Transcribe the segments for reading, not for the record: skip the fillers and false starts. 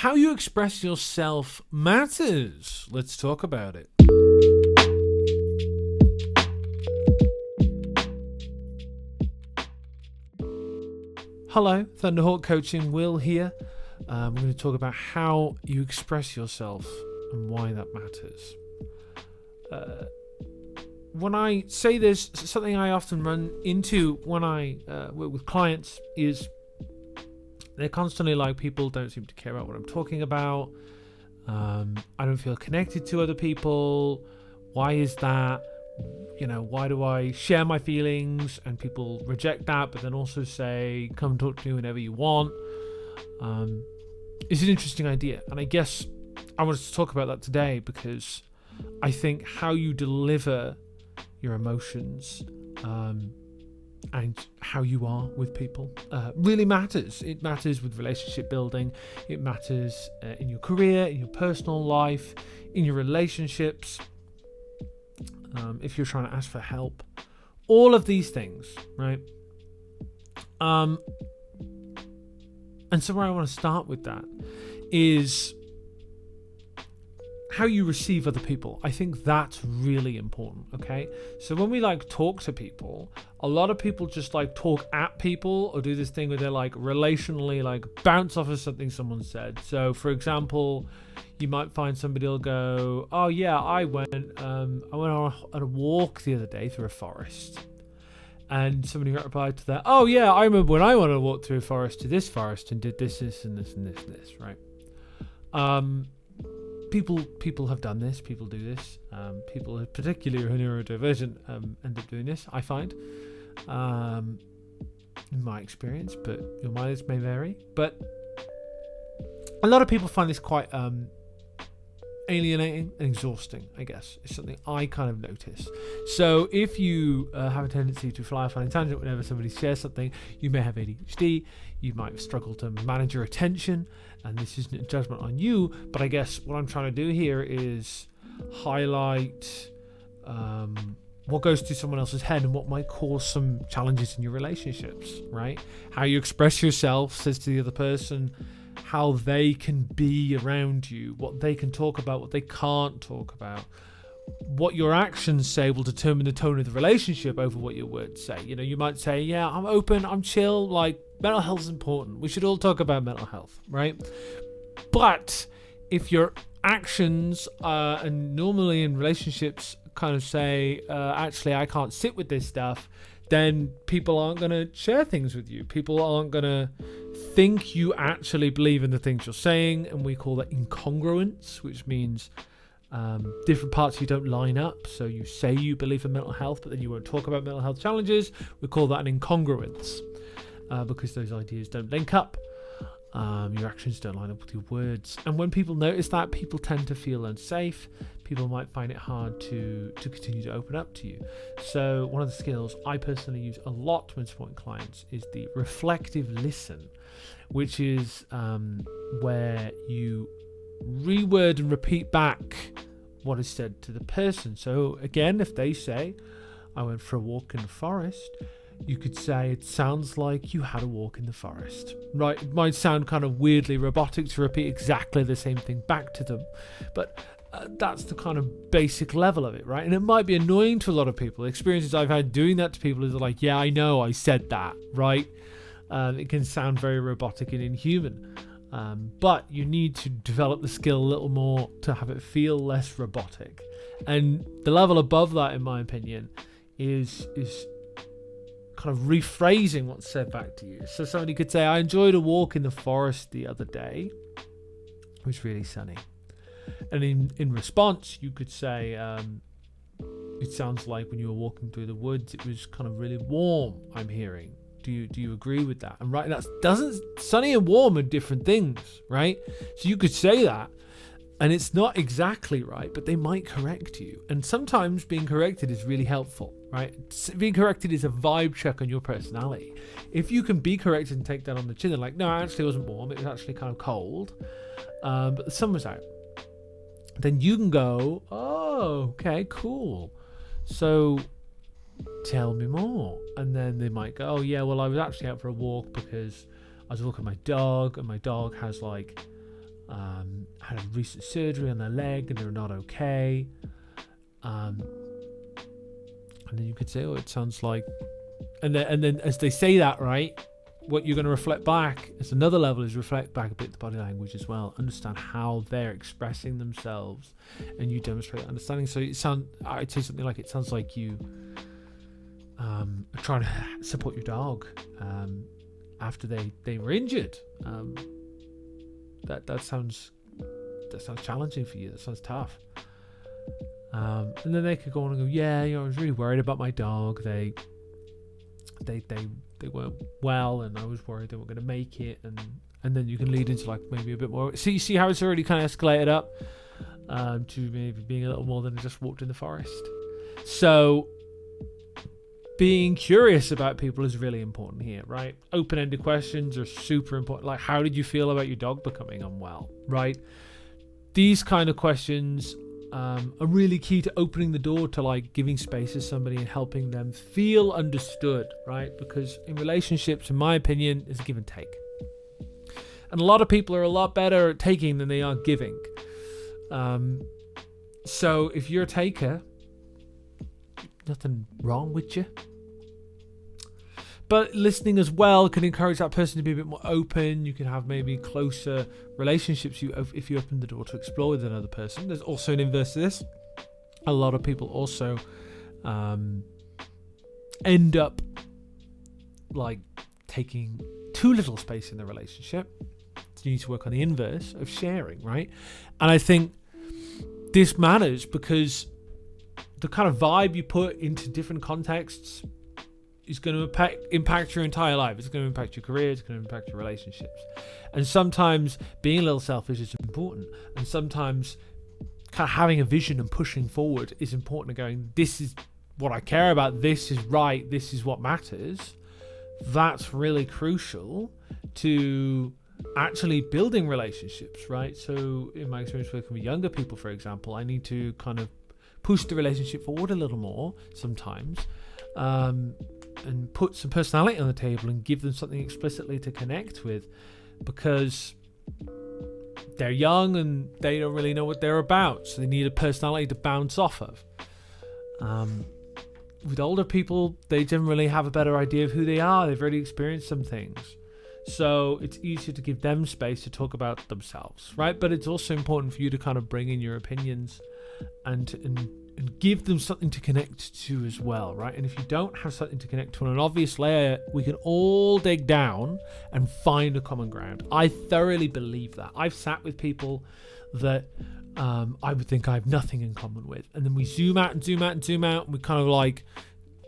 how you express yourself matters. Let's talk about it. Hello, Thunderhawk Coaching, Will here. We're going to talk about how you express yourself and why that matters. When I say this, something I often run into when I work with clients is they're constantly like, people don't seem to care about what I'm talking about. I don't feel connected to other people. Why is that? Why do I share my feelings and people reject that, but then also say, come talk to me whenever you want? It's an interesting idea. And I guess I wanted to talk about that today because I think how you deliver your emotions and how you are with people really matters. It matters with relationship building. It matters in your career, in your personal life, in your relationships. If you're trying to ask for help, all of these things, right? And so where I want to start with that is how you receive other people. I think that's really important, okay? So when we talk to people, a lot of people just talk at people or do this thing where they're relationally bounce off of something someone said. So for example, you might find somebody will go, oh yeah, I went on a walk the other day through a forest. And somebody replied to that, oh yeah, I remember when I went on a walk through a forest to this forest and did this, and this, right? People have done this. People do this. People, particularly who are neurodivergent, end up doing this, I find, in my experience. But your mileage may vary. But a lot of people find this quite alienating and exhausting, I guess. It's something I kind of notice. So if you have a tendency to fly off on a tangent whenever somebody shares something, you may have ADHD, you might struggle to manage your attention, and this isn't a judgment on you, but I guess what I'm trying to do here is highlight what goes through someone else's head and what might cause some challenges in your relationships, right? How you express yourself says to the other person how they can be around you, what they can talk about, what they can't talk about. What your actions say will determine the tone of the relationship over what your words say. You might say, yeah, I'm open, I'm chill, mental health is important. We should all talk about mental health, right? But if your actions, and normally in relationships kind of say, actually, I can't sit with this stuff, then people aren't going to share things with you. People aren't going to think you actually believe in the things you're saying, and we call that incongruence, which means different parts you don't line up. So you say you believe in mental health, but then you won't talk about mental health challenges. We call that an incongruence because those ideas don't link up. Your actions don't line up with your words. And when people notice that, people tend to feel unsafe. People might find it hard to continue to open up to you. So one of the skills I personally use a lot when supporting clients is the reflective listen, which is where you reword and repeat back what is said to the person. So again, if they say, I went for a walk in the forest, you could say, it sounds like you had a walk in the forest, right? It might sound kind of weirdly robotic to repeat exactly the same thing back to them, but that's the kind of basic level of it, right? And it might be annoying to a lot of people. The experiences I've had doing that to people is like, yeah, I know I said that, right? It can sound very robotic and inhuman. But you need to develop the skill a little more to have it feel less robotic. And the level above that, in my opinion, is kind of rephrasing what's said back to you. So somebody could say, I enjoyed a walk in the forest the other day. It was really sunny. And in response, you could say, it sounds like when you were walking through the woods, it was kind of really warm, I'm hearing. Do you agree with that? And right, sunny and warm are different things, right? So you could say that, and it's not exactly right, but they might correct you. And sometimes being corrected is really helpful, right? Being corrected is a vibe check on your personality. If you can be corrected and take that on the chin, and like, no, it actually wasn't warm, it was actually kind of cold, but the sun was out. Then you can go, oh, okay, cool. So tell me more. And then they might go, oh yeah, well, I was actually out for a walk because I was walking my dog, and my dog has like had a recent surgery on their leg and they're not okay. And then you could say, oh, it sounds like, and then as they say that, right, what you're going to reflect back as another level is reflect back a bit the body language as well. Understand how they're expressing themselves, and you demonstrate understanding. So I'd say something like, it sounds like you are trying to support your dog after they were injured. That sounds challenging for you. That sounds tough. And then they could go on and go, yeah, I was really worried about my dog. They weren't well, and I was worried they weren't going to make it, and then you can lead into like maybe a bit more. So you see how it's already kind of escalated up to maybe being a little more than just walked in the forest. So being curious about people is really important here, right? Open-ended questions are super important. Like, how did you feel about your dog becoming unwell, right? These kind of questions are really key to opening the door to like giving space to somebody and helping them feel understood, right? Because in relationships, in my opinion, it's a give and take. And a lot of people are a lot better at taking than they are giving. So if you're a taker, nothing wrong with you. But listening as well can encourage that person to be a bit more open. You can have maybe closer relationships if you open the door to explore with another person. There's also an inverse to this. A lot of people also end up like taking too little space in the relationship. So you need to work on the inverse of sharing, right? And I think this matters because the kind of vibe you put into different contexts is going to impact your entire life. It's going to impact your career. It's going to impact your relationships. And sometimes being a little selfish is important. And sometimes kind of having a vision and pushing forward is important, and going, this is what I care about. This is right. This is what matters. That's really crucial to actually building relationships, right? So in my experience working with younger people, for example, I need to kind of push the relationship forward a little more sometimes, and put some personality on the table and give them something explicitly to connect with, because they're young and they don't really know what they're about, so they need a personality to bounce off of. With older people, they generally have a better idea of who they are. They've already experienced some things, so it's easier to give them space to talk about themselves, right? But it's also important for you to kind of bring in your opinions and give them something to connect to as well, right? And if you don't have something to connect to on an obvious layer, we can all dig down and find a common ground. I thoroughly believe that. I've sat with people that I would think I have nothing in common with, and then we zoom out and zoom out and zoom out, and we kind of like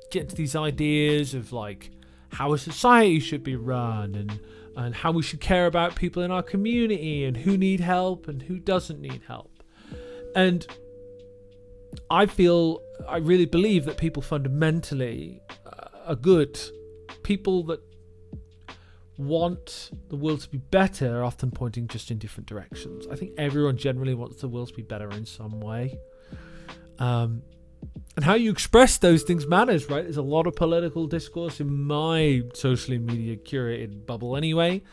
get to these ideas of like how a society should be run, and how we should care about people in our community, and who need help and who doesn't need help. And I really believe that people fundamentally are good. People that want the world to be better are often pointing just in different directions. I think everyone generally wants the world to be better in some way. And how you express those things matters, right? There's a lot of political discourse in my socially media curated bubble anyway.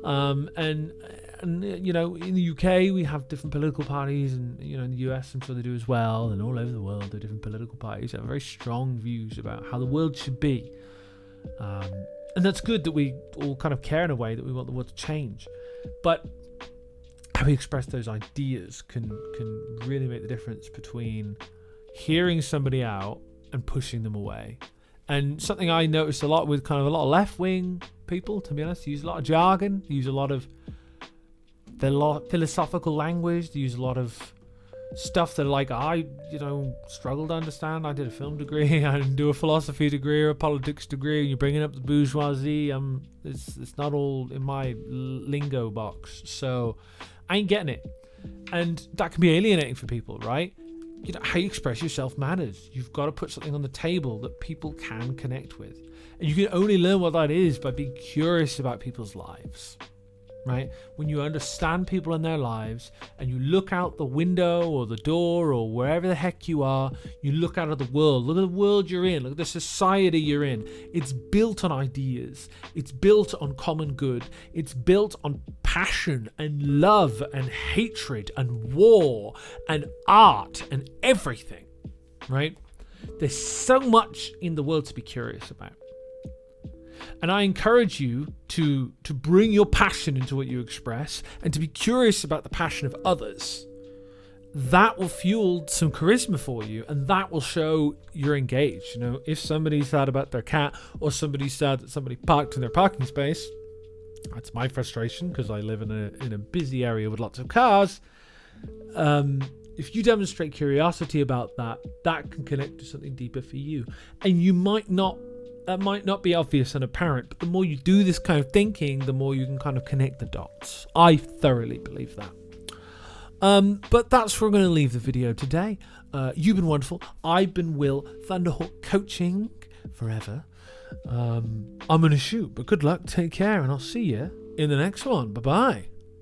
And you know, in the UK we have different political parties, and you know, in the US I'm sure they do as well, and all over the world there are different political parties that have very strong views about how the world should be. And that's good that we all kind of care in a way that we want the world to change. But how we express those ideas can really make the difference between hearing somebody out and pushing them away. And something I noticed a lot with kind of a lot of left-wing people, to be honest, they use a lot of jargon, they use a lot of philosophical language, they use a lot of stuff that like I struggle to understand. I did a film degree, I didn't do a philosophy degree or a politics degree, and you're bringing up the bourgeoisie. It's not all in my lingo box, so I ain't getting it. And that can be alienating for people, right? You know, how you express yourself matters. You've got to put something on the table that people can connect with. And you can only learn what that is by being curious about people's lives, right? When you understand people in their lives and you look out the window or the door or wherever the heck you are, you look out at the world. Look at the world you're in. Look at the society you're in. It's built on ideas. It's built on common good. It's built on passion and love and hatred and war and art and everything, right? There's so much in the world to be curious about. And I encourage you to bring your passion into what you express and to be curious about the passion of others. That will fuel some charisma for you, and that will show you're engaged. You know, if somebody's sad about their cat, or somebody's sad that somebody parked in their parking space, that's my frustration because I live in a busy area with lots of cars. If you demonstrate curiosity about that, that can connect to something deeper for you. And that might not be obvious and apparent, but the more you do this kind of thinking, the more you can kind of connect the dots. I thoroughly believe that. But that's where we're going to leave the video today. You've been wonderful. I've been Will, Thunderhawk Coaching forever. I'm going to shoot, but good luck, take care, and I'll see you in the next one. Bye-bye.